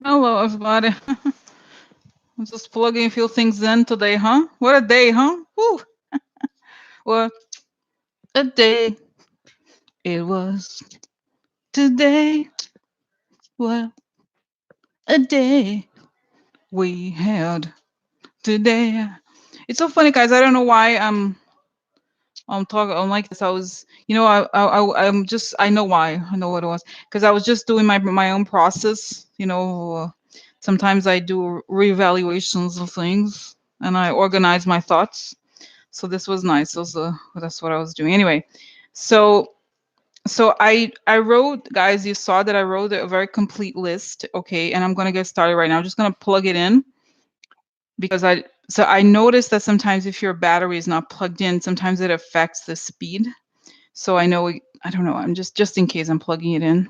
Hello, everybody. I'm just plugging a few things in today, huh? What a day, huh? Woo! What a day it was today. What a day we had today. It's so funny, guys. I don't know why I'm talking. I'm like this. I was, I'm just. I know why. I know what it was because I was just doing my own process. Sometimes I do reevaluations of things and I organize my thoughts. So this was nice. That's what I was doing. Anyway, so I wrote, guys, you saw that I wrote a very complete list, okay? And I'm gonna get started right now. I'm just gonna plug it in because I noticed that sometimes if your battery is not plugged in, sometimes it affects the speed. So I know I don't know. I'm just in case I'm plugging it in.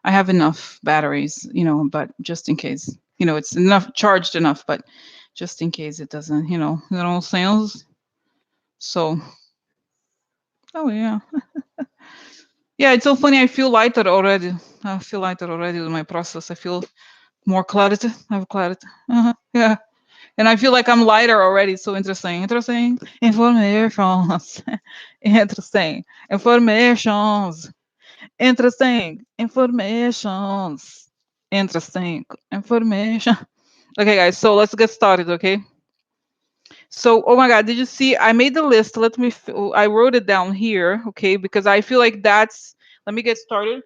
I have enough batteries, but just in case, it's enough charged enough, but just in case it doesn't, sales. So, oh yeah. Yeah, it's so funny. I feel lighter already. I feel lighter already with my process. I feel more clarity. I have clarity. Yeah. And I feel like I'm lighter already. So interesting. Interesting. Informations. Interesting. Informations. Interesting. Informations. Interesting. Information. Okay, guys. So let's get started, okay? So, oh my God, did you see? I made the list. I wrote it down here, okay? Because I feel like let me get started.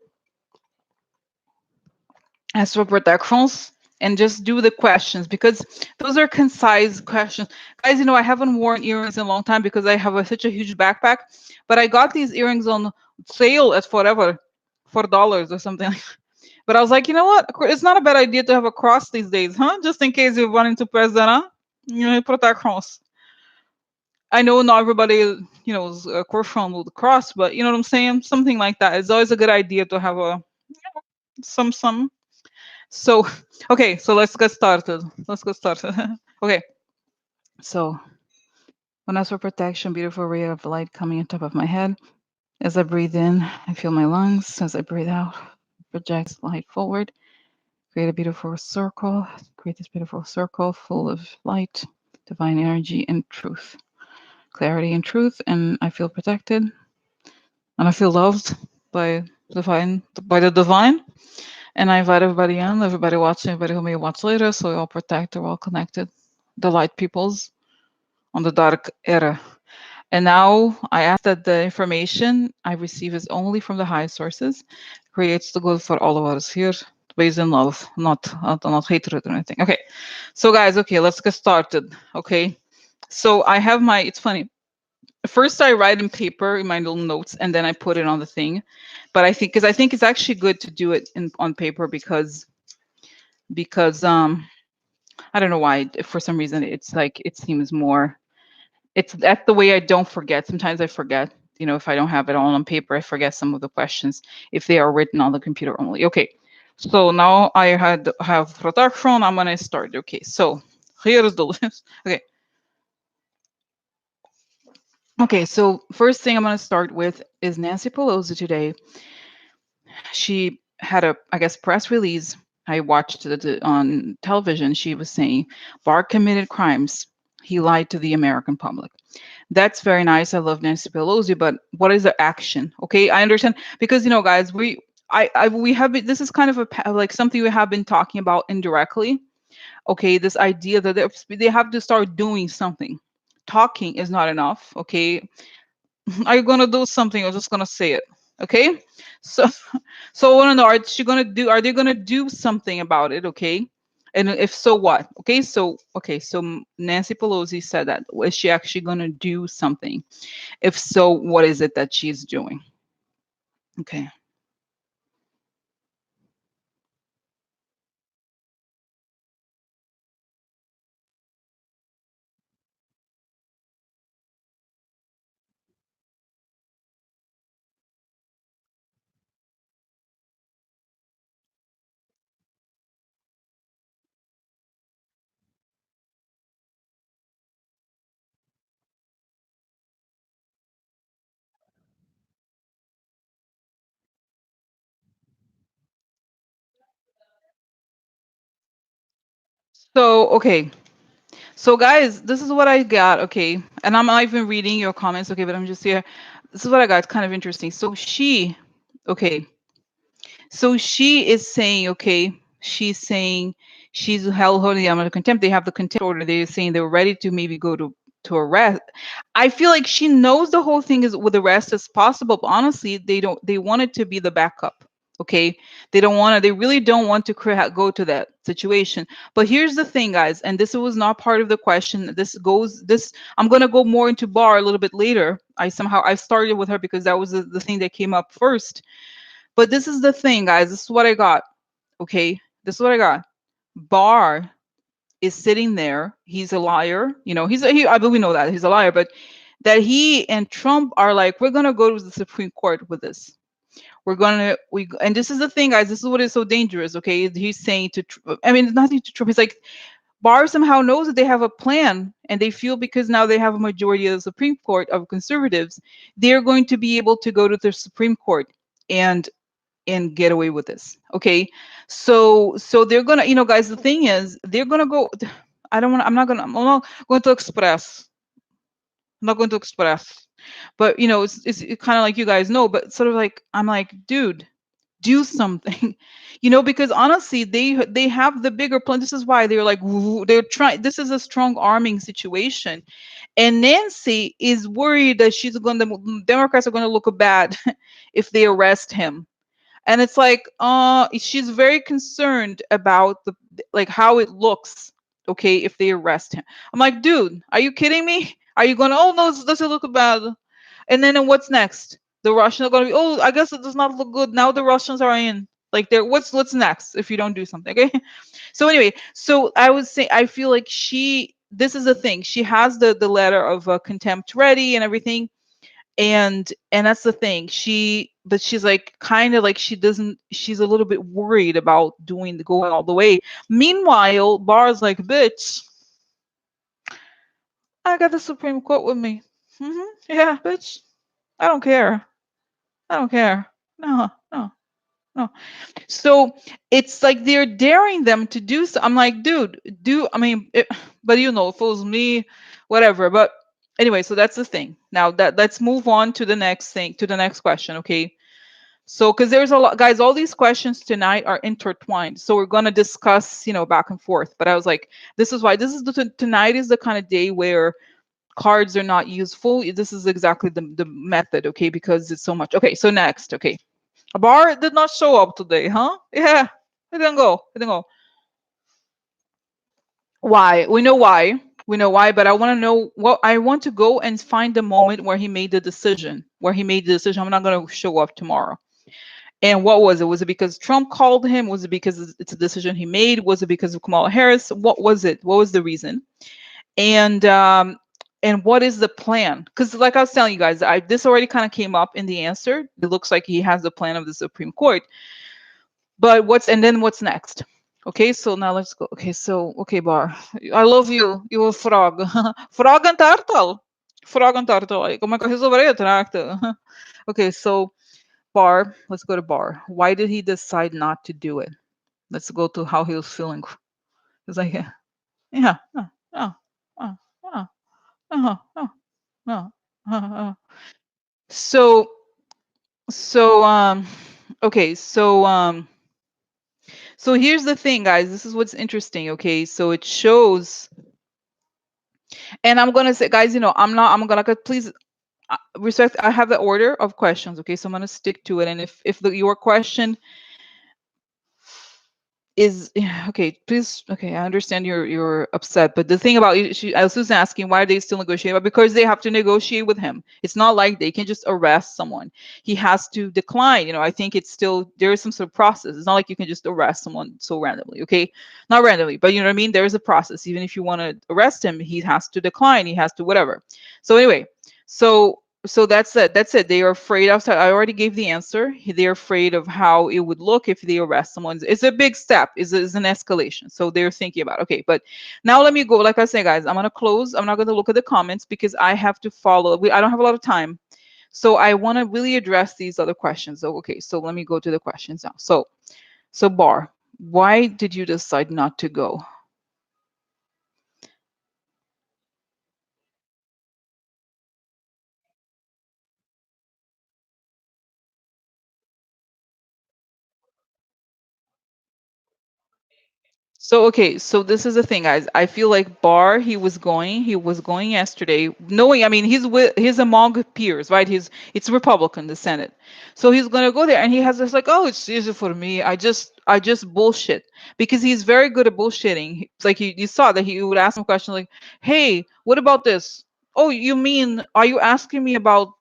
As for protections and just do the questions because those are concise questions. Guys, I haven't worn earrings in a long time because I have such a huge backpack, but I got these earrings on sale at forever, $4 or something. But I was like, you know what? It's not a bad idea to have a cross these days, huh? Just in case you run into president, huh? Protections. I know not everybody, is a cross with the cross, but you know what I'm saying? Something like that. It's always a good idea to have some. So, okay, so let's get started. Let's get started. Okay, so when I for protection, beautiful ray of light coming on top of my head. As I breathe in, I feel my lungs. As I breathe out, projects light forward. Create a beautiful circle. Create this beautiful circle full of light, divine energy, and truth. Clarity and truth, and I feel protected. And I feel loved by the divine. And I invite everybody in, everybody watching, everybody who may watch later, so we're all protected, we're all connected. The light peoples on the dark era. And now I ask that the information I receive is only from the high sources, creates the good for all of us here, based in love, not hatred or anything. Okay, so guys, okay, let's get started. Okay, so I have it's funny. First, I write in paper in my little notes, and then I put it on the thing. But because I think it's actually good to do it on paper because I don't know why. For some reason, it's like it seems more. That's the way I don't forget. Sometimes I forget. If I don't have it all on paper, I forget some of the questions if they are written on the computer only. Okay, so now I have production. I'm gonna start. Okay, so here is the list. Okay. Okay, so first thing I'm gonna start with is Nancy Pelosi today. She had I guess, press release. I watched it on television. She was saying Barr committed crimes. He lied to the American public. That's very nice. I love Nancy Pelosi, but what is the action? Okay, I understand because guys, we have been, this is kind of like something we have been talking about indirectly. Okay, this idea that they have to start doing something. Talking is not enough. Okay, are you gonna do something or just gonna say it? Okay, so so I want to know, are they gonna do something about it? Okay, and if so, what? Okay, so Nancy Pelosi said that. Is she actually gonna do something? If so, what is it that she's doing? Okay. So, okay. So, guys, this is what I got. Okay. And I'm not even reading your comments. Okay. But I'm just here. This is what I got. It's kind of interesting. So, okay. So she is saying, okay, she's saying she's held holding them under contempt. They have the contempt order. They're saying they're ready to maybe go to arrest. I feel like she knows the whole thing is with arrest as possible, but honestly, they want it to be the backup. Okay, they really don't want to go to that situation. But here's the thing, guys, and this was not part of the question. I'm gonna go more into Bar a little bit later. I started with her because that was the thing that came up first. But this is the thing, guys. This is what I got. Okay. This is what I got. Barr is sitting there. He's a liar. You know, I believe we know that he's a liar, but that he and Trump are like, we're gonna go to the Supreme Court with this. And this is the thing, guys. This is what is so dangerous. Okay, he's saying I mean, it's nothing to Trump. He's like, Barr somehow knows that they have a plan, and they feel because now they have a majority of the Supreme Court of conservatives, they're going to be able to go to the Supreme Court and get away with this. Okay. So they're gonna, guys, the thing is they're gonna go. I'm not going to express. I'm not going to express. But it's kind of like you guys know, but sort of like I'm like, dude, do something. Because honestly, they have the bigger plan. This is why they're like, they're trying. This is a strong arming situation. And Nancy is worried that Democrats are gonna look bad if they arrest him. And it's like she's very concerned about like how it looks, okay, if they arrest him. I'm like, dude, are you kidding me? Are you gonna, oh no, does it look bad? And then what's next? The Russians are gonna be, oh, I guess it does not look good now. The Russians are in, like, they're what's next if you don't do something? Okay. So anyway, so I would say I feel like this is the thing, she has the letter of contempt ready and everything. And that's the thing, but she's like, kind of like, she's a little bit worried about going all the way. Meanwhile, Barr's like, bitch, I got the Supreme Court with me. Yeah, bitch, I don't care. No, no, no. So it's like they're daring them to do so. I'm like, dude, but if it was me, whatever. But anyway, so that's the thing. Now let's move on to the next thing, to the next question. Okay. So, because there's a lot, guys, all these questions tonight are intertwined. So we're going to discuss, back and forth. But I was like, this is why tonight is the kind of day where cards are not useful. This is exactly the method. Okay. Because it's so much. Okay. So next. Okay. Bar did not show up today, huh? Yeah. It didn't go. Why? We know why. But I want to know I want to go and find the moment where he made the decision. I'm not going to show up tomorrow. And what was it? Was it because Trump called him? Was it because it's a decision he made? Was it because of Kamala Harris? What was it? What was the reason? And what is the plan? Because like I was telling you guys, this already kind of came up in the answer. It looks like he has the plan of the Supreme Court. But what's next? Okay, so now let's go. Okay, Bar. I love you. You're a frog. Frog and turtle. Como é que eu resolveria a Okay, so Bar, let's go to Bar. Why did he decide not to do it? Let's go to how he was feeling. He's like, yeah, so okay, so here's the thing, guys. This is what's interesting. Okay, so it shows, and I'm gonna say, guys, I'm gonna please respect. I have the order of questions. Okay, so I'm gonna stick to it. And if your question is okay, please. Okay, I understand you're upset, but the thing about I was just asking, why are they still negotiating? But because they have to negotiate with him. It's not like they can just arrest someone. He has to decline. I think it's still, there is some sort of process. It's not like you can just arrest someone so randomly. Okay, not randomly, but you know what I mean. There is a process. Even if you want to arrest him, he has to decline. He has to whatever. So anyway, so that's it. They are afraid of, I already gave the answer. They're afraid of how it would look if they arrest someone. It's a big step. It's an escalation. So they're thinking about, okay, but now let me go. Like I say, guys, I'm going to close. I'm not going to look at the comments because I have to follow. I don't have a lot of time. So I want to really address these other questions. So, okay, so let me go to the questions now. So Bar, why did you decide not to go? So okay, so this is the thing, guys. I feel like Barr, he was going yesterday, knowing, I mean, he's among peers, right? It's Republican, the Senate. So he's gonna go there and he has this like, oh, it's easy for me. I just bullshit. Because he's very good at bullshitting. It's like you saw that he would ask him a question like, hey, what about this? Oh, you mean, are you asking me about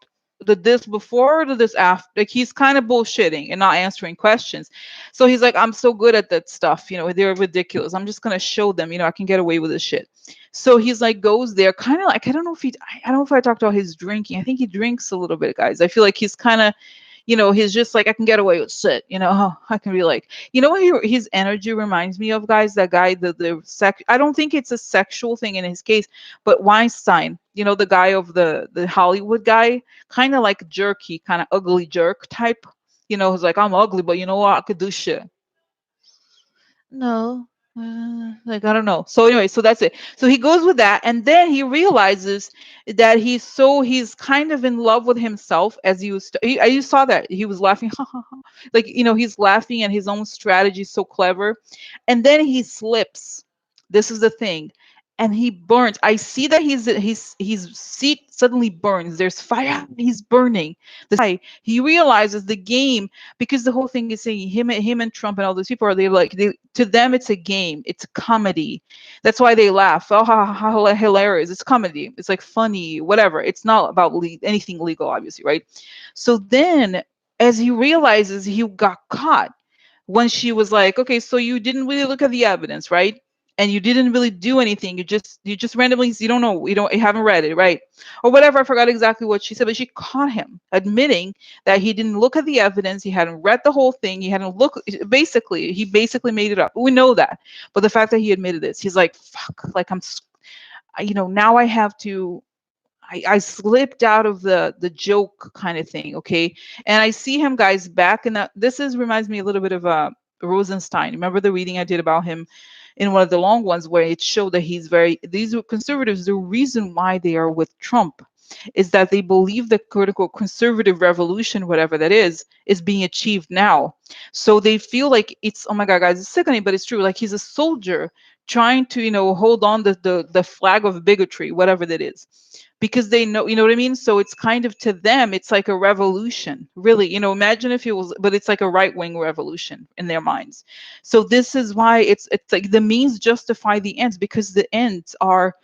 the this before or the this after? Like he's kind of bullshitting and not answering questions. So he's like, I'm so good at that stuff, they're ridiculous. I'm just gonna show them, I can get away with this shit. So he's like, goes there, kind of like, I don't know if I talked about his drinking. I think he drinks a little bit, guys. I feel like he's kind of, he's just like, I can get away with shit, I can be like, what his energy reminds me of, guys, that guy, I don't think it's a sexual thing in his case, but Weinstein, the guy of the Hollywood guy, kind of like jerky, kind of ugly jerk type, who's like, I'm ugly, but you know what? I could do shit. No. Like, I don't know. So anyway, so that's it. So he goes with that, and then he realizes that he's kind of in love with himself, as you saw that he was laughing, like, he's laughing at his own strategy, so clever, and then he slips. This is the thing, and he burns. I see that his seat suddenly burns. There's fire. He's burning. He realizes the game, because the whole thing is saying him and Trump and all those people are, to them it's a game, it's a comedy. That's why they laugh. Oh, how hilarious! It's comedy. It's like funny, whatever. It's not about anything legal, obviously, right? So then, as he realizes he got caught, when she was like, okay, so you didn't really look at the evidence, right? And you didn't really do anything. You just randomly, you don't know, you haven't read it, right? Or whatever. I forgot exactly what she said, but she caught him admitting that he didn't look at the evidence. He hadn't read the whole thing. He hadn't looked. He basically made it up. We know that. But the fact that he admitted this, he's like, fuck, like now I have to. I slipped out of the joke kind of thing, okay? And I see him, guys, back in that. Reminds me a little bit of Rosenstein. Remember the reading I did about him in one of the long ones, where it showed that these conservatives, the reason why they are with Trump is that they believe the critical conservative revolution, whatever that is being achieved now. So they feel like it's, oh my God, guys, it's sickening, but it's true. Like he's a soldier trying to, hold on the flag of bigotry, whatever that is, because they know, what I mean? So it's kind of, to them, it's like a revolution, really. Imagine if it was, but it's like a right-wing revolution in their minds. So this is why it's like the means justify the ends, because the ends are,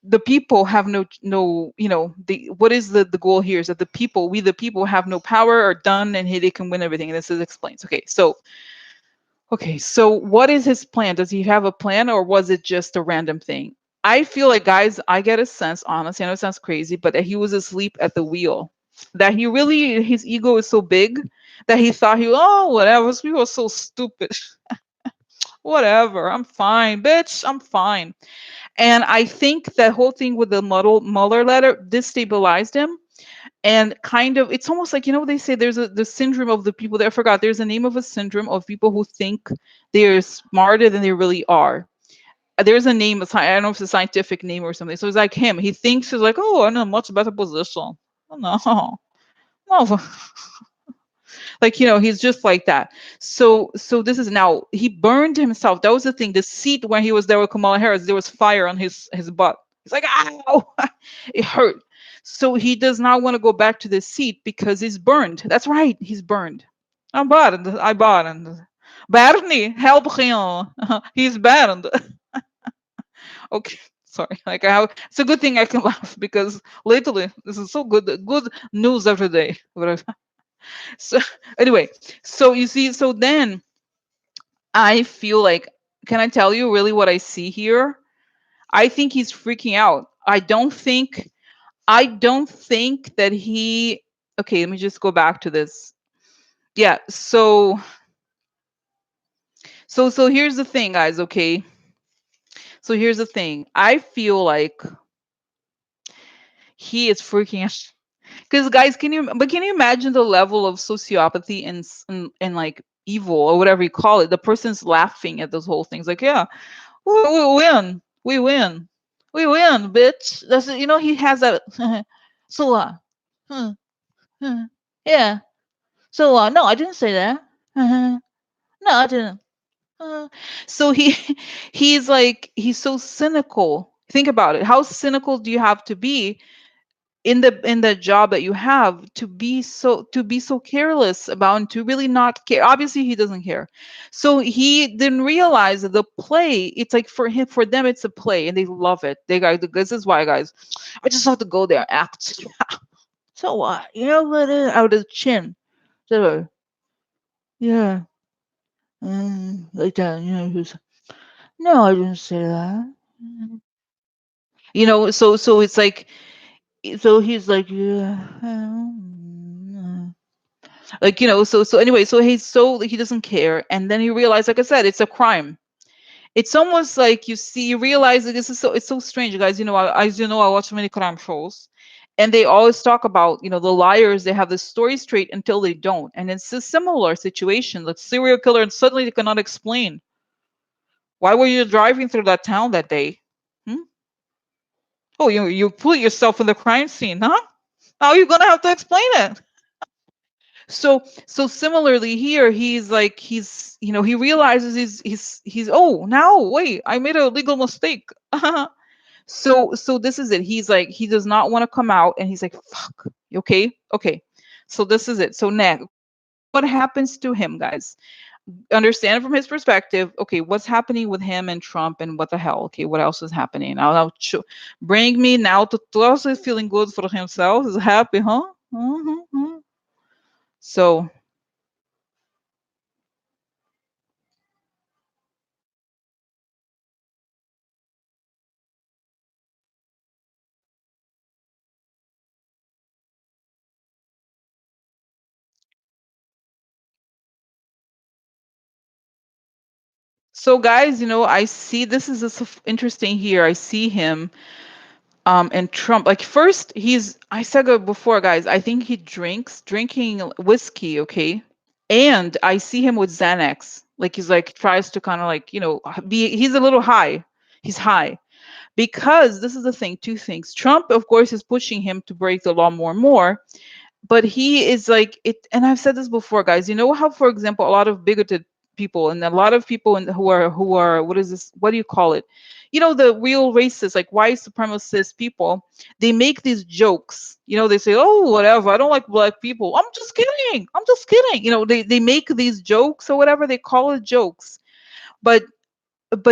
the people have no, the what is the goal here is that the people have no power, are done, and hey, they can win everything. And this is explains. Okay, so what is his plan? Does he have a plan, or was it just a random thing? I feel like, guys, I get a sense, honestly, I know it sounds crazy, but that he was asleep at the wheel. That his ego is so big that he thought oh, whatever, people are so stupid. Whatever, I'm fine, bitch, I'm fine. And I think that whole thing with the Mueller letter destabilized him. And kind of, it's almost like, they say there's the syndrome of the people that I forgot. There's a name of a syndrome of people who think they're smarter than they really are. There's a name, I don't know if it's a scientific name or something. So it's like him. He thinks he's like, oh, I'm in a much better position. Oh, no, no. Like, he's just like that. So this is, now he burned himself. That was the thing. The seat when he was there with Kamala Harris, there was fire on his butt. He's like, ow, it hurt. So he does not want to go back to the seat because he's burned. That's right, he's burned. I'm burned. I burned. Bernie, help him. He's burned. Okay, sorry. Like, it's a good thing I can laugh, because lately this is so good news every day. So anyway, so you see, so then I feel like, can I tell you really what I see here? I think he's freaking out. I don't think that he, okay, let me just go back to this. Yeah, so here's the thing, guys, okay? So here's the thing. I feel like he is freaking out. Because, guys, can you imagine the level of sociopathy and like evil, or whatever you call it? The person's laughing at those whole things, like, yeah, we win, we win, bitch. That's, he has that. So huh, huh, yeah. So no, I didn't say that. No, I didn't. So he's like he's so cynical. Think about it. How cynical do you have to be in the job that you have to be so careless about and to really not care? Obviously he doesn't care. So he didn't realize that the play, it's like for him, for them it's a play and they love it. They guys, this is why, guys, I just have to go there and act. So what, you know what, out of the chin. So yeah, like that, you know, who's, no, I didn't say that. You know, so it's like, so he's like, yeah, like, you know, so anyway, so he's so, he doesn't care, and then he realized, like I said, it's a crime. It's almost like you see, you realize that this is so, it's so strange, you guys. You know, as you know, I watch many crime shows, and they always talk about, you know, the liars. They have the story straight until they don't, and it's a similar situation. Like serial killer, and suddenly they cannot explain why were you driving through that town that day. Hmm? Oh, you put yourself in the crime scene, huh? How are you gonna have to explain it? So similarly here, he's like, he's, you know, he realizes he's, oh, now wait, I made a legal mistake. So this is it. He's like, he does not want to come out, and he's like, fuck. Okay, okay. So this is it. So next, what happens to him, guys? Understand it from his perspective. Okay, what's happening with him and Trump, and what the hell? Okay, what else is happening? Now bring me now to Tulsa feeling good for himself. Is happy, huh? So so guys, you know, I see this is interesting here. I see him and Trump. Like first, I said it before, guys. I think he drinking whiskey, okay? And I see him with Xanax. Like he's like tries to kind of like, you know, he's a little high. He's high. Because this is the thing, two things. Trump, of course, is pushing him to break the law more and more, but he is like it, and I've said this before, guys. You know how, for example, a lot of bigoted people and a lot of people who are what is this, what do you call it, you know, the real racists, like white supremacist people, they make these jokes. You know, they say, oh, whatever, I don't like black people, I'm just kidding, I'm just kidding. You know, they make these jokes or whatever, they call it jokes. But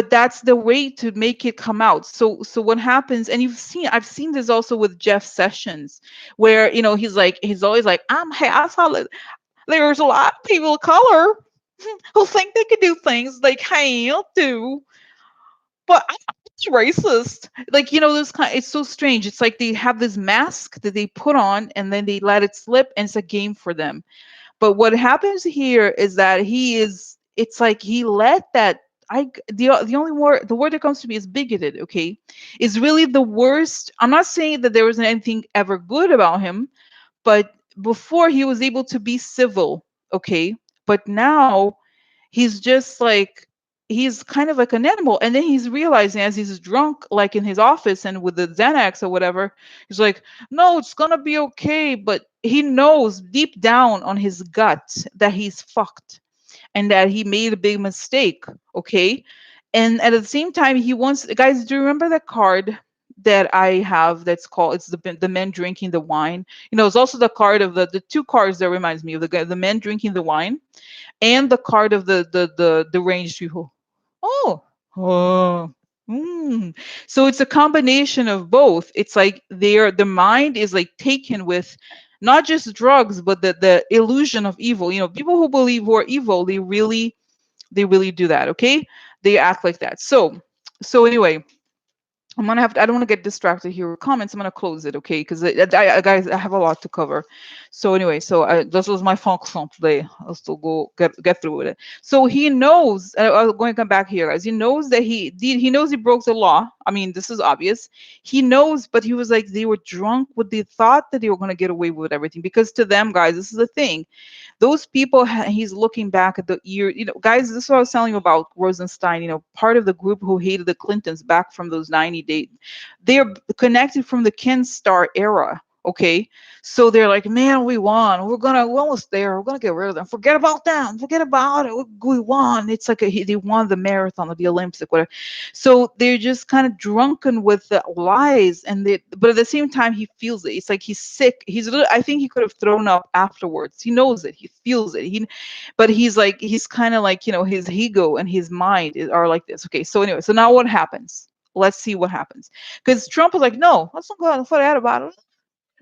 that's the way to make it come out. So what happens, and I've seen this also with Jeff Sessions, where, you know, he's always like, hey, I saw that there's a lot of people of color who think they could do things they can't do, but it's racist. Like, you know, this kind, it's so strange. It's like they have this mask that they put on and then they let it slip, and it's a game for them. But what happens here is that it's like he let that, the only word, the word that comes to me is bigoted, okay? Is really the worst. I'm not saying that there wasn't anything ever good about him, but before he was able to be civil, okay? But now he's just like, he's kind of like an animal. And then he's realizing as he's drunk, like in his office and with the Xanax or whatever, he's like, no, it's gonna be okay. But he knows deep down on his gut that he's fucked and that he made a big mistake. Okay. And at the same time, he wants, guys, do you remember that card that I have that's called, it's the men drinking the wine? You know, it's also the card of the two cards that reminds me of the guy, the men drinking the wine, and the card of the ranged people. Oh, oh. So it's a combination of both. It's like the mind is like taken with not just drugs, but the illusion of evil. You know, people who believe who are evil, they really do that. Okay, they act like that. So anyway, I'm gonna have to, I don't want to get distracted here with comments. I'm gonna close it, okay? Because guys, I have a lot to cover. So anyway, this was my function today. I'll still go get through with it. So he knows. I'm going to come back here, guys. He knows that he knows he broke the law. I mean, this is obvious. He knows, but he was like, they were drunk with the thought that they were gonna get away with everything. Because to them, guys, this is the thing, those people, he's looking back at the year, you know, guys, this is what I was telling you about Rosenstein, you know, part of the group who hated the Clintons back from those 90 days. They're connected from the Ken Starr era. Okay. So they're like, man, we won. We're almost there. We're gonna get rid of them. Forget about them. Forget about it. We won. It's like they won the marathon or the Olympics, whatever. So they're just kind of drunken with the lies, but at the same time, he feels it. It's like he's sick. I think he could have thrown up afterwards. He knows it. He feels it. But he's kind of like, his ego and his mind are like this. Okay. So anyway, so now what happens? Let's see what happens. Because Trump is like, no, let's not go forget about it,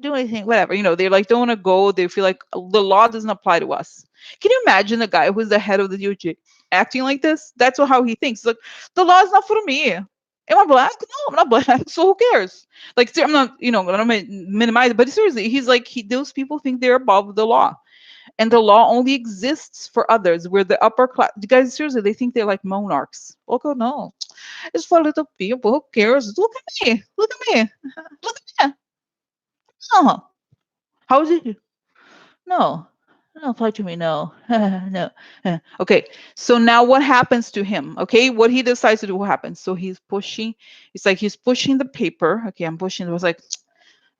do anything, whatever. They like don't want to go. They feel like the law doesn't apply to us. Can you imagine the guy who's the head of the DOJ acting like this? That's how he thinks. Like, the law is not for me. Am I black? No, I'm not black. So who cares? Like, I'm not, I'm gonna minimize it, but seriously, he's like, those people think they're above the law, and the law only exists for others. We're the upper class. You guys, seriously, they think they're like monarchs. Okay, no, it's for little people. Who cares? Look at me. Look at me. Look at me. Oh, how is it? No, don't apply to me. No, no. Okay, so now what happens to him? Okay, what he decides to do, what happens? So he's pushing. It's like he's pushing the paper. Okay, I'm pushing. It was like,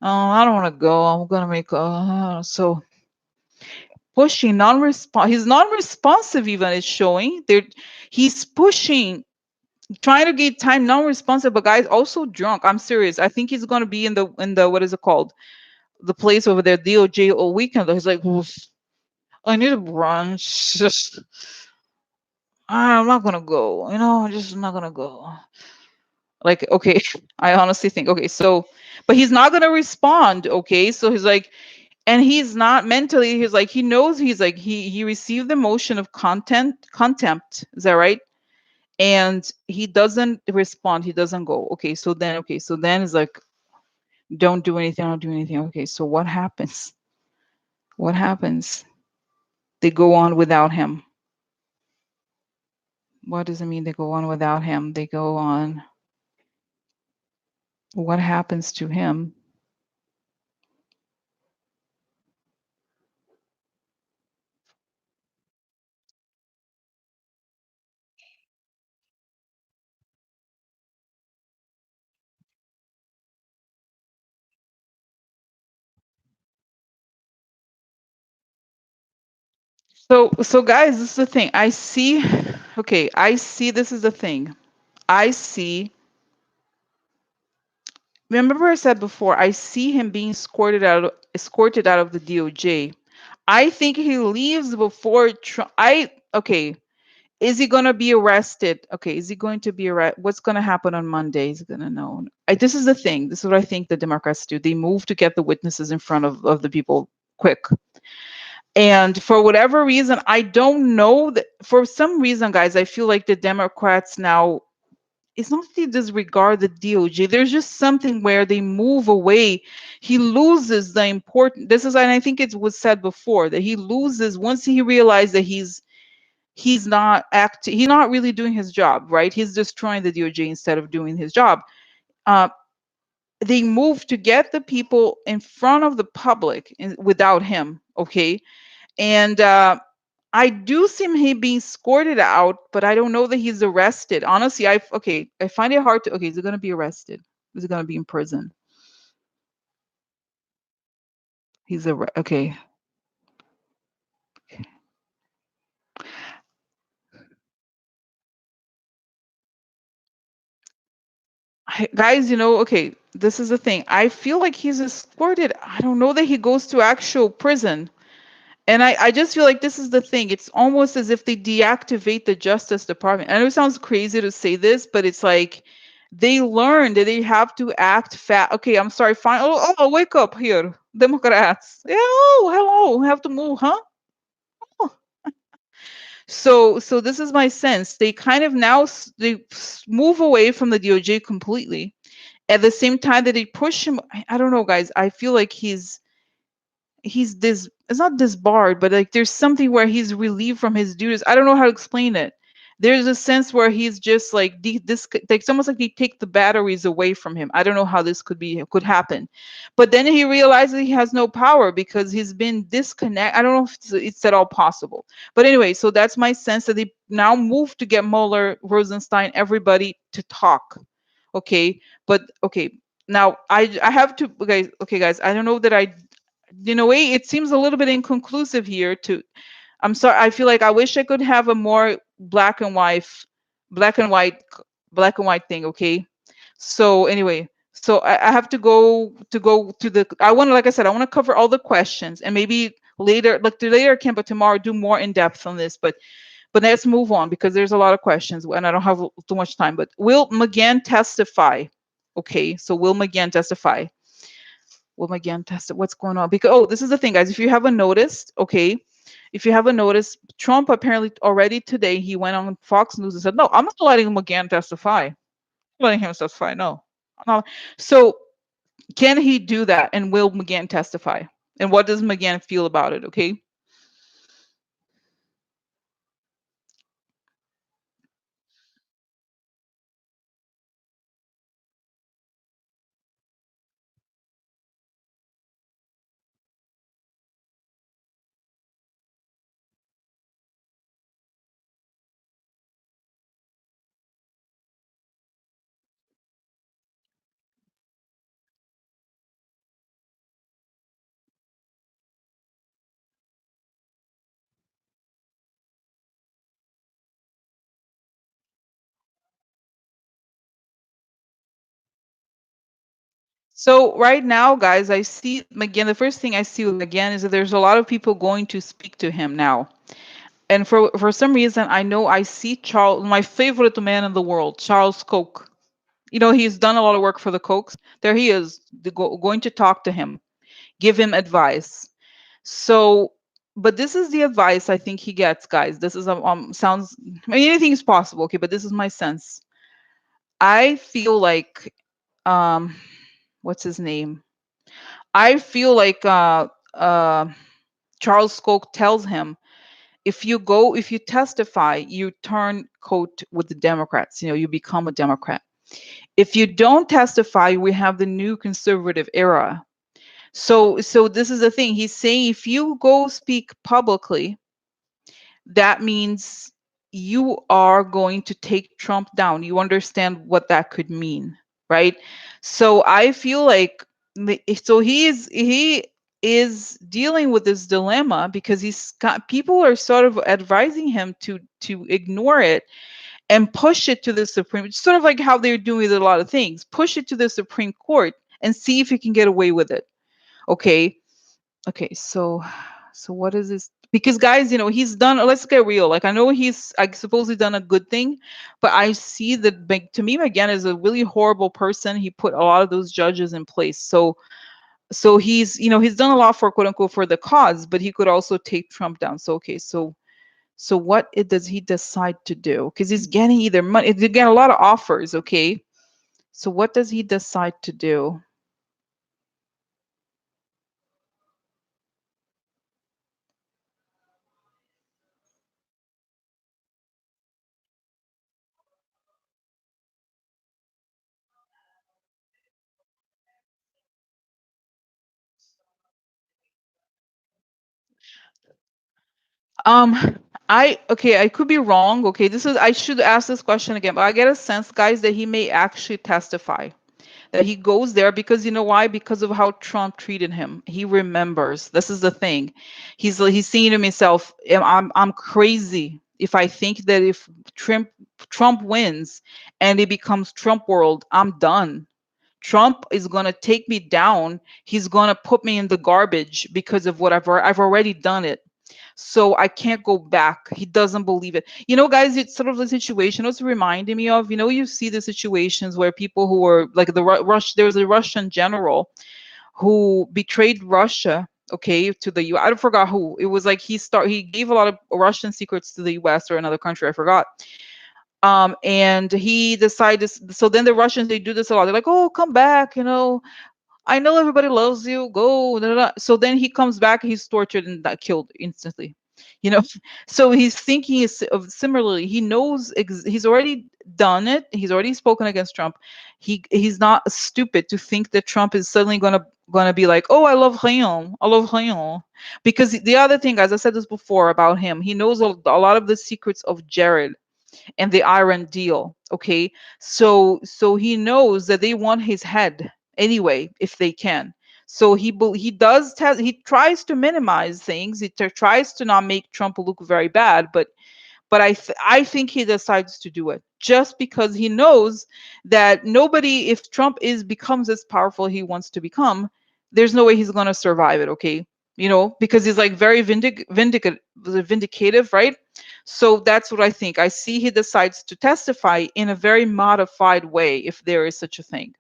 oh, I don't want to go. I'm gonna make. So pushing non-response. He's non-responsive. Even is showing there. He's pushing, trying to get time non-responsive, but guys also drunk. I'm serious. I think he's gonna be in the what is it called? The place over there, DOJ all weekend. He's like, "Well, I need a brunch. Just, I'm not gonna go. I'm just not gonna go." Like, okay, I honestly think, okay, so, but he's not gonna respond. Okay, so he's like, and he's not mentally. He's like, he knows. He's like, he received the motion of contempt. Is that right? And he doesn't respond. He doesn't go. Okay, so then it's like, don't do anything. Don't do anything. Okay, so what happens? What happens? They go on without him. What does it mean they go on without him? They go on. What happens to him? So guys, this is the thing. I see, okay, I see, this is the thing. I see, remember I said before, I see him being escorted out of the DOJ. I think he leaves before Trump. Okay, is he going to be arrested? Okay, is he going to be arrested? What's going to happen on Monday? He's going to know. This is the thing. This is what I think the Democrats do. They move to get the witnesses in front of the people quick. And for whatever reason, I don't know that, for some reason, guys, I feel like the Democrats now, it's not that they disregard the DOJ. There's just something where they move away. He loses the important. This is, and I think it was said before, that he loses once he realized that he's not really doing his job, right? He's destroying the DOJ instead of doing his job. They move to get the people in front of the public without him. Okay. And I do see him being escorted out, but I don't know that he's arrested. Honestly, I find it hard to. Okay, is he going to be arrested? Is he going to be in prison? Okay. Guys, okay, this is the thing. I feel like he's escorted. I don't know that he goes to actual prison. And I just feel like this is the thing. It's almost as if they deactivate the Justice Department. I know it sounds crazy to say this, but it's like they learned that they have to act fast. Okay, I'm sorry. Fine. Oh, wake up here, Democrats. Yeah, oh, hello. We have to move, huh? Oh. So this is my sense. They kind of now they move away from the DOJ completely. At the same time that they push him, I don't know, guys. I feel like he's this, it's not disbarred, but like there's something where he's relieved from his duties. I don't know how to explain it. There's a sense where he's just like this, like it's almost like they take the batteries away from him. I don't know how this could happen, but then he realizes he has no power because he's been disconnected. I don't know if it's at all possible, but anyway, so that's my sense, that they now move to get Mueller, Rosenstein, everybody to talk. Okay, but okay, Now I have to, okay guys, I don't know that I, in a way it seems a little bit inconclusive here to, I'm sorry, I feel like I wish I could have a more black and white black and white thing, okay? So anyway, so I have to go to the, I want to, like I said, I want to cover all the questions, and maybe later, like later I can, but tomorrow do more in depth on this. But let's move on because there's a lot of questions and I don't have too much time. But will McGann testify? Okay, so will McGann testify? Will McGann testify? What's going on? Because, oh, this is the thing, guys. If you haven't noticed, okay, if you haven't noticed, Trump apparently already today he went on Fox News and said, "No, I'm not letting McGann testify. I'm letting him testify. No, I'm not." So can he do that? And will McGann testify? And what does McGann feel about it? Okay. So right now, guys, I see McGann. The first thing I see with McGann is that there's a lot of people going to speak to him now. And for some reason, I know I see Charles, my favorite man in the world, Charles Koch. You know, he's done a lot of work for the Kochs. There he is, going to talk to him, give him advice. So, but this is the advice I think he gets, guys. This is sounds. I mean, anything is possible, okay? But this is my sense. I feel like, um, what's his name? I feel like Charles Koch tells him, if you testify, you turn coat with the Democrats. You know, you become a Democrat. If you don't testify, we have the new conservative era. So this is the thing. He's saying if you go speak publicly, that means you are going to take Trump down. You understand what that could mean, right? So I feel like so he is dealing with this dilemma because he's got, people are sort of advising him to ignore it and push it to the Supreme, sort of like how they're doing with a lot of things, push it to the Supreme Court and see if he can get away with it. Okay. Okay, so what is this? Because guys, you know, he's done, let's get real. Like I know he's, I suppose he's done a good thing, but I see that to me again is a really horrible person. He put a lot of those judges in place. So he's, you know, he's done a lot for quote unquote for the cause, but he could also take Trump down. So okay, so what does he decide to do? Because he's getting either money, he's getting a lot of offers, okay? So what does he decide to do? Um, I could be wrong. Okay, this is, I should ask this question again, but I get a sense, guys, that he may actually testify. That he goes there because you know why? Because of how Trump treated him. He remembers. This is the thing. He's saying to himself, I'm crazy if I think that if Trump wins and it becomes Trump world, I'm done. Trump is going to take me down. He's going to put me in the garbage because of whatever. I've already done it. So I can't go back. He doesn't believe it. You know, guys, it's sort of the situation. It's reminding me of, you know, you see the situations where people who were like there was a Russian general who betrayed Russia, okay, to the U. I forgot who. It was like he gave a lot of Russian secrets to the US or another country, I forgot. And he decided, so then the Russians, they do this a lot. They're like, oh, come back, you know, I know everybody loves you. Go. Da, da, da. So then he comes back. He's tortured and killed instantly. You know, so he's thinking of similarly. He knows he's already done it. He's already spoken against Trump. He's not stupid to think that Trump is suddenly gonna be like, oh, I love Rayon. Because the other thing, as I said this before about him, he knows a lot of the secrets of Jared and the Iran deal. Okay, so he knows that they want his head, anyway if they can. So he does he tries to minimize things. He tries to not make Trump look very bad, but I think he decides to do it just because he knows that nobody, if Trump becomes as powerful he wants to become, there's no way he's going to survive it, okay? You know, because he's like very vindicative, right? So that's what I think. I see he decides to testify in a very modified way, if there is such a thing.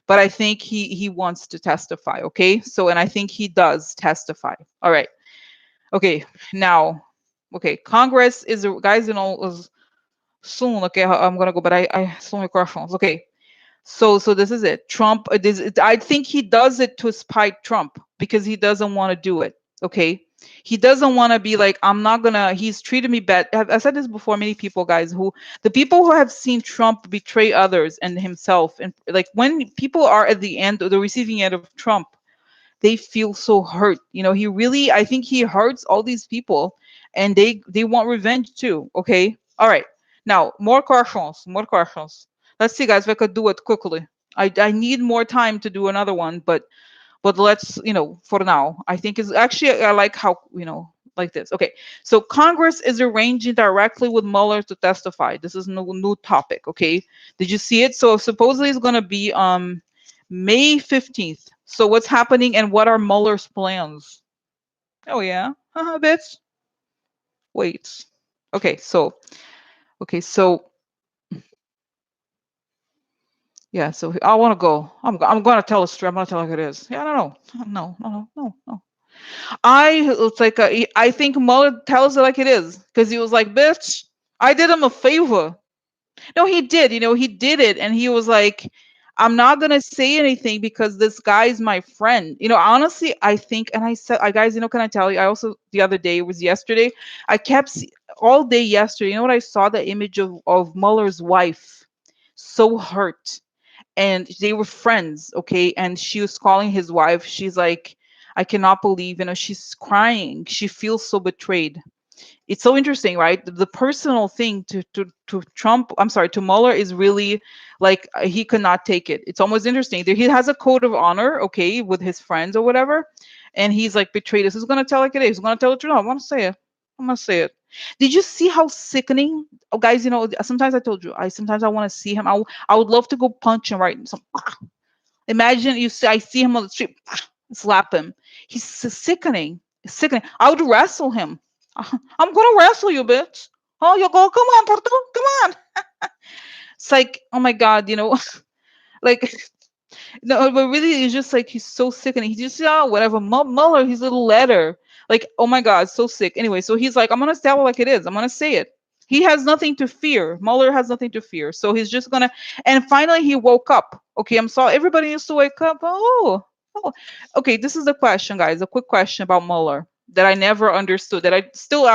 But I think he wants to testify, okay? So, and I think he does testify. All right. Okay, now, okay, Congress is, guys, you know, soon. Okay, I'm gonna go, but I saw my questions. Okay, so this is it. Trump, I think he does it to spite Trump because he doesn't want to do it. Okay, he doesn't want to be like, I'm not gonna. He's treated me bad. I said this before. Many people, guys, the people who have seen Trump betray others and himself, and like when people are at the end or the receiving end of Trump, they feel so hurt. You know, he really, I think he hurts all these people, and they want revenge too. Okay, all right. Now more questions, more questions. Let's see, guys, if I could do it quickly. I need more time to do another one, but let's, you know, for now, I think is actually, I like how, you know, like this. Okay, so Congress is arranging directly with Mueller to testify. This is no new topic. Okay, did you see it? So supposedly it's going to be May 15th. So what's happening and what are Mueller's plans? Oh yeah, bitch. Wait. Okay, so yeah, so I want to go. I'm going to tell a story. I'm going to tell like it is. Yeah, no, no, no, no, no, no. It's like I think Mueller tells it like it is because he was like, bitch, I did him a favor. No, he did. You know, he did it, and he was like, "I'm not gonna say anything because this guy's my friend." You know, honestly, I think, and I said, "I guys, you know, can I tell you? I also the other day, it was yesterday. I kept all day yesterday. You know what? I saw the image of Mueller's wife, so hurt, and they were friends, okay? And she was calling his wife. She's like, I cannot believe, you know, she's crying. She feels so betrayed. It's so interesting, right? The personal thing to Trump, I'm sorry, to Mueller is really like he could not take it. It's almost interesting. He has a code of honor, okay, with his friends or whatever, and he's like betrayed us. He's gonna tell like it is. He's gonna tell the truth. I'm gonna say it. I'm gonna say it. Did you see how sickening? Oh, guys, you know, sometimes I told you, I want to see him. I would love to go punch him right. Some, imagine you see, I see him on the street, slap him. He's sickening, sickening. I would wrestle him. I'm gonna wrestle you, bitch. Oh, you go, come on, Porto, come on. It's like, oh my god, you know, like no, but really, it's just like he's so sick, and he just whatever. Mueller, his little letter, like oh my god, so sick. Anyway, so he's like, I'm gonna tell it like it is. I'm gonna say it. He has nothing to fear. Mueller has nothing to fear, so he's just gonna. And finally, he woke up. Okay, I'm sorry. Everybody needs to wake up. Oh. Okay, this is the question, guys. A quick question about Mueller that I never understood. That I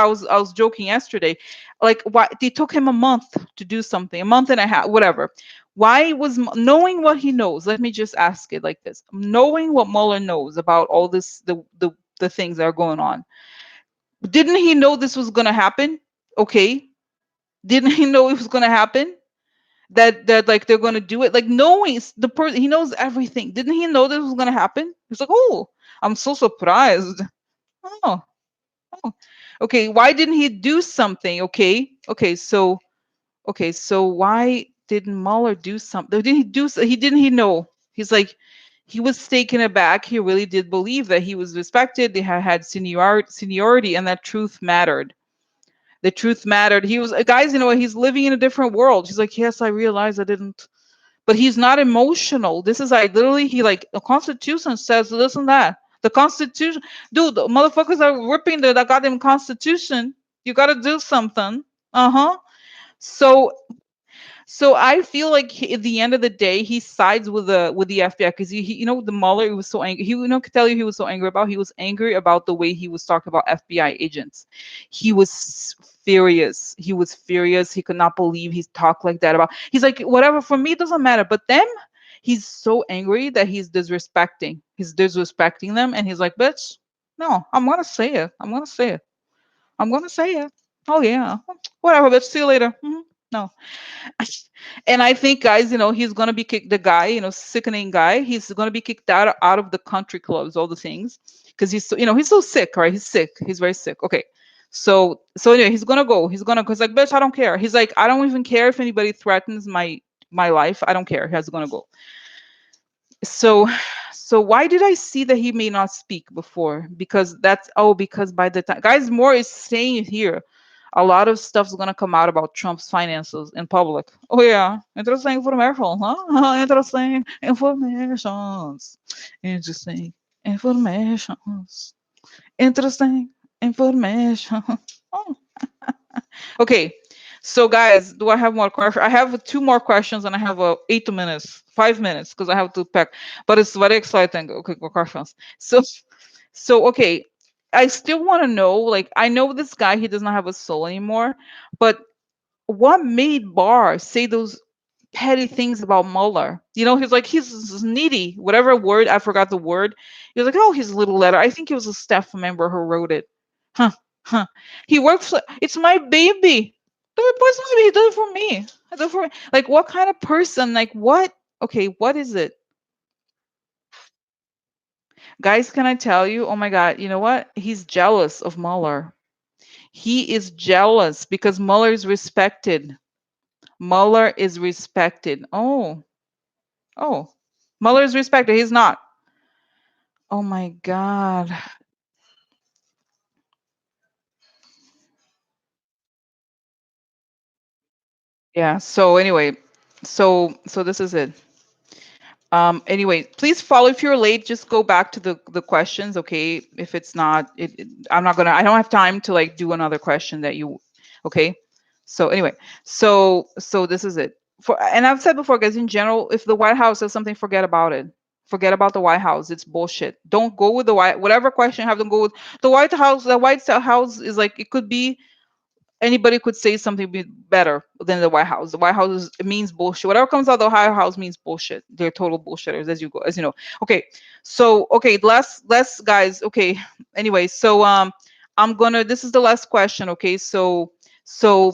was joking yesterday. Like, why it took him a month to do something, a month and a half, whatever. Why was knowing what he knows? Let me just ask it like this: knowing what Mueller knows about all this, the things that are going on, didn't he know this was going to happen? Okay, didn't he know it was going to happen? That like they're going to do it, like knowing the person, he knows everything. Didn't he know this was going to happen? He's like, oh, I'm so surprised. Oh, oh, okay. Why didn't he do something? Okay, so why didn't Mueller do something? Did he do? He didn't. He know. He's like, he was taken aback. He really did believe that he was respected. They had seniority, and that truth mattered. The truth mattered. He was, guys. You know, he's living in a different world. He's like, yes, I realize I didn't, but he's not emotional. This is, I literally, he like, the Constitution says this and that. The Constitution, dude, the motherfuckers are ripping the goddamn Constitution. You got to do something. So so I feel like at the end of the day, he sides with the FBI because you know, the Mueller, he was so angry. He, you know, could tell you he was so angry about. He was angry about the way he was talking about FBI agents. He was furious. He was furious. He could not believe he talked like that about. He's like, whatever, for me it doesn't matter, but them, he's so angry that he's disrespecting. He's disrespecting them, and he's like, bitch, no, I'm gonna say it. I'm gonna say it. I'm gonna say it. Oh yeah, whatever, bitch. See you later. No. And I think, guys, he's gonna be kicked. The guy, sickening guy, he's gonna be kicked out of the country clubs, all the things, because he's so, he's so sick, right? He's sick. He's very sick. Okay. So anyway, he's gonna go. He's gonna, cause like, bitch, I don't care. He's like, I don't even care if anybody threatens my life. I don't care. He's gonna go. So so why did I see that he may not speak before? Because because by the time, guys, more is saying here, a lot of stuff's gonna come out about Trump's finances in public. Oh yeah, interesting information, huh? Interesting informations. Interesting informations. Interesting information. Oh. Okay. So guys, do I have more questions? I have two more questions and I have 8 minutes, 5 minutes because I have to pack. But it's very exciting. Okay, questions. So okay. I still want to know, like, I know this guy, he does not have a soul anymore, but what made Barr say those petty things about Mueller? He's like, he's needy, whatever word, I forgot the word. He was like, oh, his little letter. I think it was a staff member who wrote it. Huh, huh. He works for, it's my baby. The report's my baby. He did it for me. I did it for me. Like, what kind of person? Like, what? Okay, what is it? Guys, can I tell you? Oh my God, you know what? He's jealous of Mueller. He is jealous because Mueller is respected. Mueller is respected. Oh, Mueller is respected. He's not. Oh my God. Yeah. So anyway, so this is it. Anyway, please follow. If you're late, just go back to the questions, okay? If it's not, I'm not gonna. I don't have time to like do another question that you, okay? So anyway, so this is it. And I've said before, guys. In general, if the White House says something, forget about it. Forget about the White House. It's bullshit. Don't go with the White. Whatever question you have, don't go with the White House. The White House is like, it could be anybody could say something better than the White House. The White House it means bullshit. Whatever comes out of the White House means bullshit. They're total bullshitters, as you know. Okay, so okay, last guys. Okay, anyway, so I'm gonna. This is the last question. Okay, so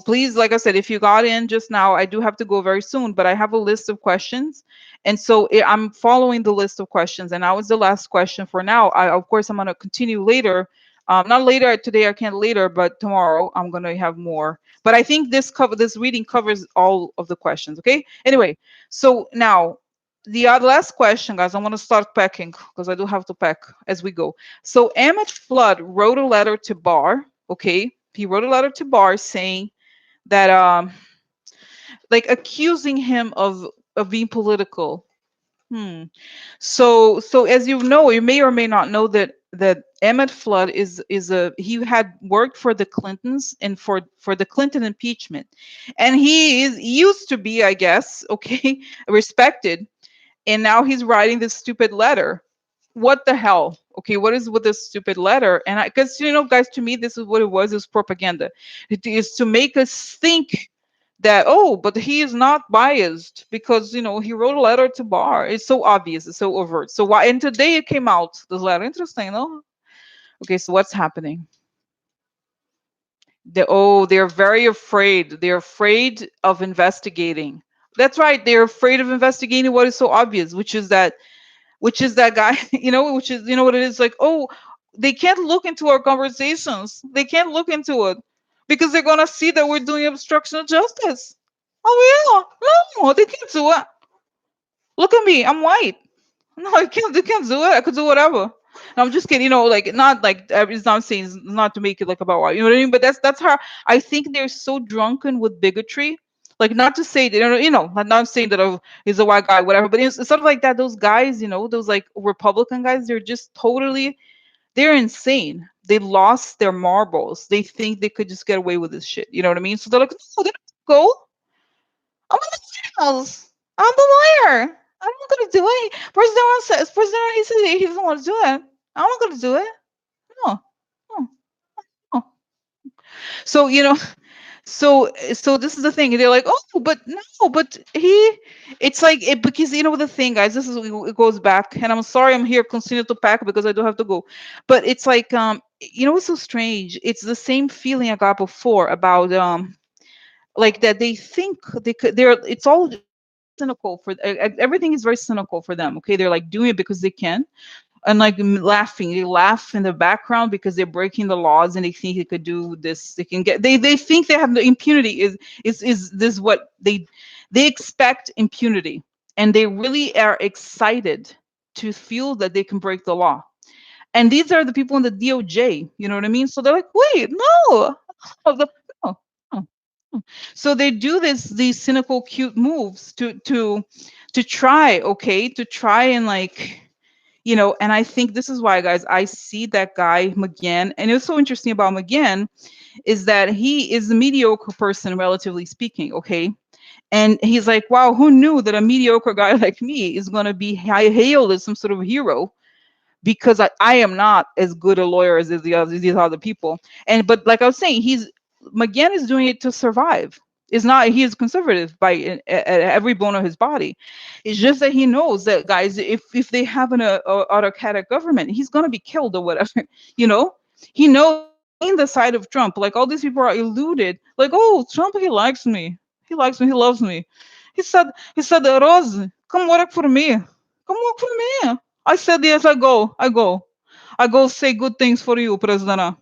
please, like I said, if you got in just now, I do have to go very soon, but I have a list of questions, and so I'm following the list of questions, and that was the last question for now. Of course, I'm gonna continue later, not later today. I can't later, but tomorrow I'm gonna have more. But I think this reading covers all of the questions. Okay. Anyway, so now the last question, guys. I want to start packing because I do have to pack as we go. So Emmett Flood wrote a letter to Barr. Okay, he wrote a letter to Barr saying that like accusing him of being political. Hmm. So as you know, you may or may not know that Emmett Flood is a he had worked for the Clintons and for the Clinton impeachment, and he used to be, I guess, okay, respected, and now he's writing this stupid letter. What the hell? Okay, what is with this stupid letter? And because guys, to me, this is what it was. It was propaganda. It is to make us think that, oh, but he is not biased because he wrote a letter to Barr. It's so obvious. It's so overt. So why? And today it came out. This letter, interesting, no? Okay, so what's happening? They're very afraid. They're afraid of investigating. That's right. They're afraid of investigating what is so obvious, which is that guy, which is, what it is, like, oh, they can't look into our conversations. They can't look into it because they're going to see that we're doing obstruction of justice. Oh, yeah. No, they can't do it. Look at me. I'm white. No, I can't. They can't do it. I could do whatever. No, I'm just kidding. Like, not like, it's not saying, it's not to make it like about white. You know what I mean? But that's how I think they're so drunken with bigotry. Like, not to say that, not saying that, oh, he's a white guy, whatever. But it's sort of like that. Those guys, those like Republican guys, they're just totally, they're insane. They lost their marbles. They think they could just get away with this shit. You know what I mean? So they're like, no, they don't go. I'm in the house. I'm the lawyer. I'm not gonna do it. President, he said he doesn't want to do it. I'm not gonna do it. No, no, no. So so this is the thing. They're like, oh, but no, but it's like it, because the thing, guys. This is, it goes back, and I'm sorry, I'm here continue to pack because I do have to go. But it's like, what's so strange? It's the same feeling I got before about like that they think they could, it's all cynical for everything is very cynical for them. Okay, they're like doing it because they can, and like laughing, they laugh in the background because they're breaking the laws and they think they could do this, they can get, they think they have the impunity, is this what they expect impunity, and they really are excited to feel that they can break the law. And these are the people in the DOJ, you know what I mean? So they're like, wait, no, no, no, no. So they do these cynical, cute moves to try, okay, to try and like, you know. And I think this is why, guys, I see that guy McGann, and it's so interesting about McGann is that he is a mediocre person, relatively speaking, okay. And he's like, wow, who knew that a mediocre guy like me is going to be hailed as some sort of hero, because I am not as good a lawyer as these other people. And but like I was saying, McGann is doing it to survive. Is not, he is conservative by at every bone of his body. It's just that he knows that, guys, if they have an autocratic government, he's gonna be killed or whatever. You know, he knows he's playing the side of Trump. Like all these people are eluded. Like, oh, Trump, he likes me. He likes me. He loves me. He said, Rose, come work for me. Come work for me. I said, yes, I go. I go say good things for you, President.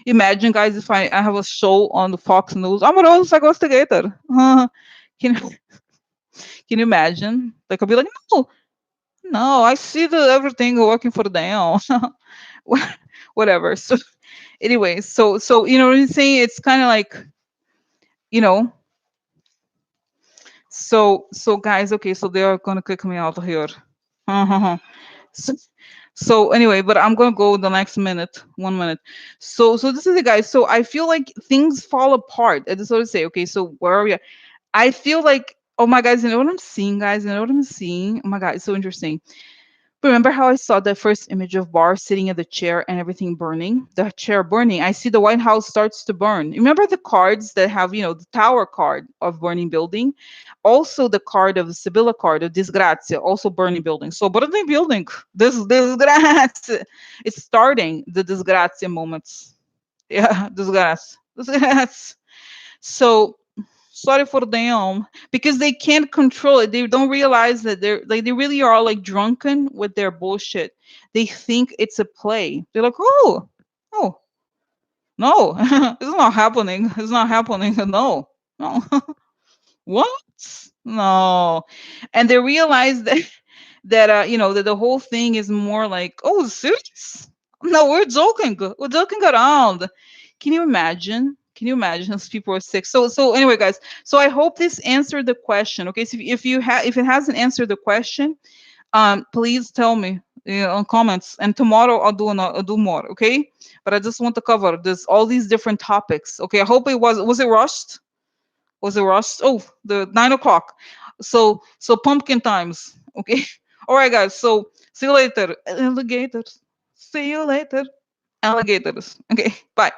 Imagine, guys, if I have a show on the Fox News. I'm a Rose investigator. Can, can you imagine? Like, I'll be like, no, no, I see the everything working for them. Whatever. So, anyway, so, you know what I'm saying? It's kind of like, you know, so, guys, okay, so they are going to kick me out of here. So, so anyway, but I'm gonna go the next minute, 1 minute. So this is it, guys. So I feel like things fall apart. I just want to say, okay, so where are we at? I feel like, oh my guys, you know what I'm seeing, guys? You know what I'm seeing? Oh my god, it's so interesting. Remember how I saw the first image of Barr sitting in the chair and everything burning? The chair burning. I see the White House starts to burn. Remember the cards that have, you know, the tower card of burning building? Also the card of the Sibylla card of Disgrazia, also burning building. So burning building, this disgrazia. It's starting the Disgrazia moments. Yeah, disgrazia. Disgrazia. So sorry for them, because they can't control it. They don't realize that they're like, they really are like drunken with their bullshit. They think it's a play. They're like, oh, oh, no, it's not happening. It's not happening. No, no. What? No. And they realize that you know, that the whole thing is more like, oh, serious? No, we're joking. We're joking around. Can you imagine? Can you imagine if people are sick? So anyway, guys. So I hope this answered the question. Okay, so if it hasn't answered the question, please tell me, on comments, and tomorrow I'll do more. Okay, but I just want to cover this all these different topics. Okay, I hope it was it rushed? Was it rushed? Oh, the 9 o'clock. So pumpkin times. Okay. All right, guys. So see you later, alligators. See you later, alligators. Okay. Bye.